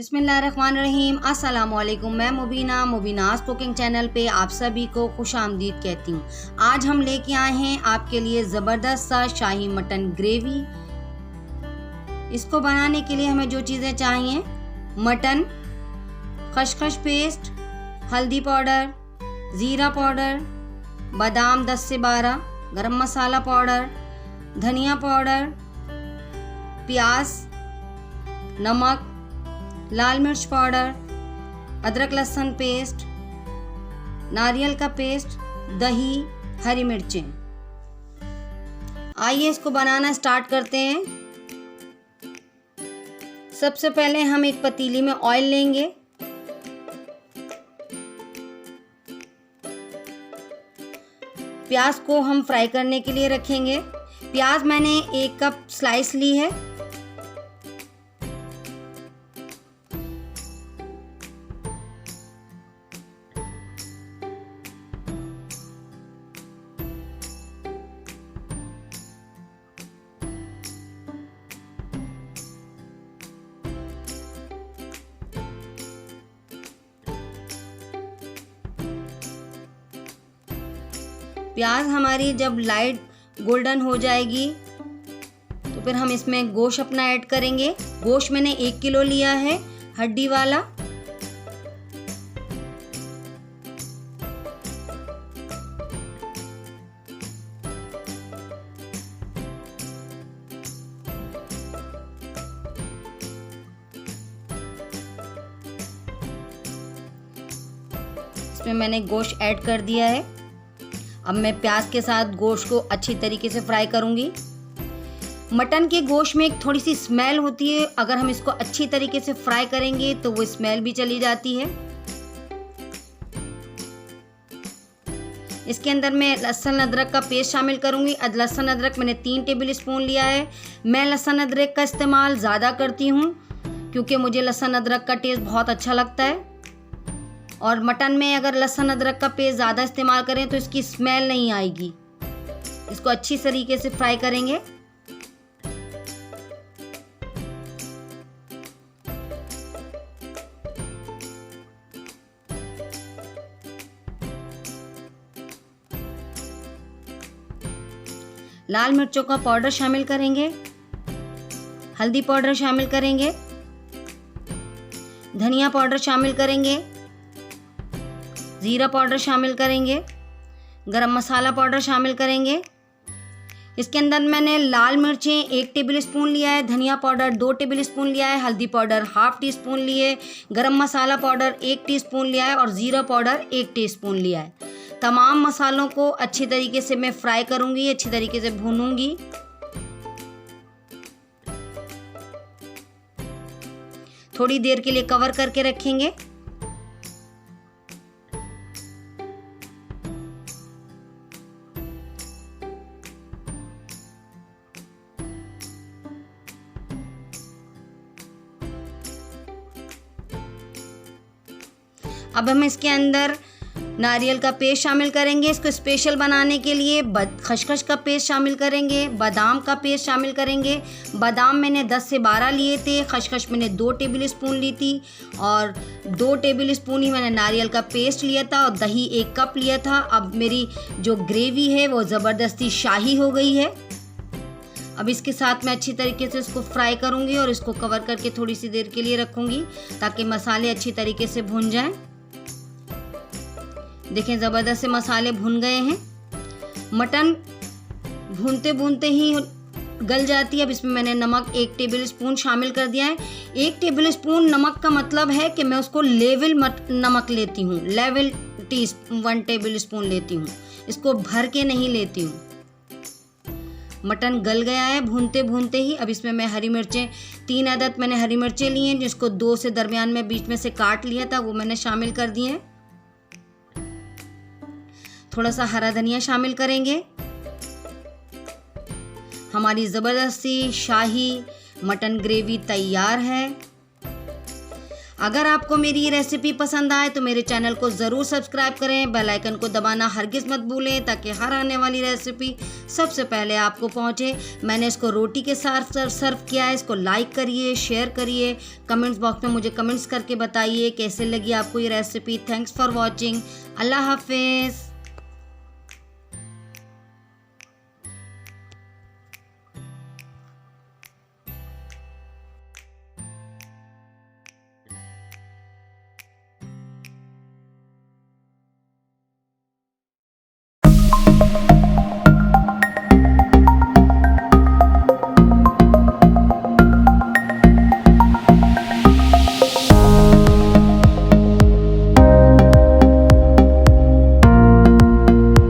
बिस्मिल्लाहिर्रहमानिर्रहीम। अस्सलामुअलैकुम। मैं मुबीनाज़ कुकिंग चैनल पे आप सभी को खुश आमदीद कहती हूँ। आज हम लेके आए हैं आपके लिए ज़बरदस्त सा शाही मटन ग्रेवी। इसको बनाने के लिए हमें जो चीज़ें चाहिए, मटन, खसखस पेस्ट, हल्दी पाउडर, ज़ीरा पाउडर, बादाम 10 से 12, गरम मसाला पाउडर, धनिया पाउडर, प्याज, नमक, लाल मिर्च पाउडर, अदरक लहसुन पेस्ट, नारियल का पेस्ट, दही, हरी मिर्चें। आइए इसको बनाना स्टार्ट करते हैं। सबसे पहले हम एक पतीली में ऑयल लेंगे। प्याज को हम फ्राई करने के लिए रखेंगे। प्याज मैंने 1 कप स्लाइस ली है। प्याज हमारी जब लाइट गोल्डन हो जाएगी तो फिर हम इसमें गोश्त अपना ऐड करेंगे। गोश्त मैंने 1 किलो लिया है, हड्डी वाला। इसमें मैंने गोश्त ऐड कर दिया है। अब मैं प्याज के साथ गोश्त को अच्छी तरीके से फ्राई करूंगी। मटन के गोश्त में एक थोड़ी सी स्मेल होती है, अगर हम इसको अच्छी तरीके से फ्राई करेंगे तो वो स्मेल भी चली जाती है। इसके अंदर मैं लहसुन अदरक का पेस्ट शामिल करूंगी। लहसुन अदरक मैंने 3 टेबल स्पून लिया है। मैं लहसुन अदरक का इस्तेमाल ज़्यादा करती हूँ क्योंकि मुझे लहसुन अदरक का टेस्ट बहुत अच्छा लगता है। और मटन में अगर लहसुन अदरक का पेस्ट ज़्यादा इस्तेमाल करें तो इसकी स्मेल नहीं आएगी। इसको अच्छी तरीके से फ्राई करेंगे। लाल मिर्चों का पाउडर शामिल करेंगे, हल्दी पाउडर शामिल करेंगे, धनिया पाउडर शामिल करेंगे, ज़ीरा पाउडर शामिल करेंगे, गरम मसाला पाउडर शामिल करेंगे। इसके अंदर मैंने लाल मिर्चें 1 टेबल स्पून लिया है, धनिया पाउडर 2 टेबल स्पून लिया है, हल्दी पाउडर ½ टी स्पून लिए, गरम मसाला पाउडर 1 टीस्पून लिया है और ज़ीरा पाउडर 1 टीस्पून लिया है। तमाम मसालों को अच्छी तरीके से मैं फ्राई करूँगी, अच्छी तरीके से भूनूंगी। थोड़ी देर के लिए कवर करके रखेंगे। अब हम इसके अंदर नारियल का पेस्ट शामिल करेंगे। इसको स्पेशल बनाने के लिए खसखस का पेस्ट शामिल करेंगे, बादाम का पेस्ट शामिल करेंगे। बादाम मैंने 10 से 12 लिए थे, खसखस मैंने 2 टेबल स्पून ली थी और 2 टेबल स्पून ही मैंने नारियल का पेस्ट लिया था और दही 1 कप लिया था। अब मेरी जो ग्रेवी है वो ज़बरदस्ती शाही हो गई है। अब इसके साथ मैं अच्छी तरीके से इसको फ्राई करूँगी और इसको कवर करके थोड़ी सी देर के लिए रखूँगी ताकि मसाले अच्छी तरीके से भुन जाएं। देखें, ज़बरदस्त से मसाले भुन गए हैं। मटन भूनते भूनते ही गल जाती है। अब इसमें मैंने नमक 1 टेबल स्पून शामिल कर दिया है। 1 टेबल स्पून नमक का मतलब है कि मैं उसको लेवल नमक लेती हूँ, 1 टेबल स्पून लेती हूँ, इसको भर के नहीं लेती हूँ। मटन गल गया है भूनते भूनते ही। अब इसमें मैं हरी मिर्चें 3 अदद मैंने हरी मिर्चें ली हैं, जिसको 2 से दरमियान में बीच में से काट लिया था, वो मैंने शामिल कर दिए हैं। थोड़ा सा हरा धनिया शामिल करेंगे। हमारी ज़बरदस्ती शाही मटन ग्रेवी तैयार है। अगर आपको मेरी ये रेसिपी पसंद आए तो मेरे चैनल को ज़रूर सब्सक्राइब करें, बेल आइकन को दबाना हरगिज़ मत भूलें ताकि हर आने वाली रेसिपी सबसे पहले आपको पहुंचे। मैंने इसको रोटी के साथ सर्व किया है। इसको लाइक करिए, शेयर करिए, कमेंट्स बॉक्स में मुझे कमेंट्स करके बताइए कैसे लगी आपको ये रेसिपी। Thanks for watching. अल्लाह हाफिज़।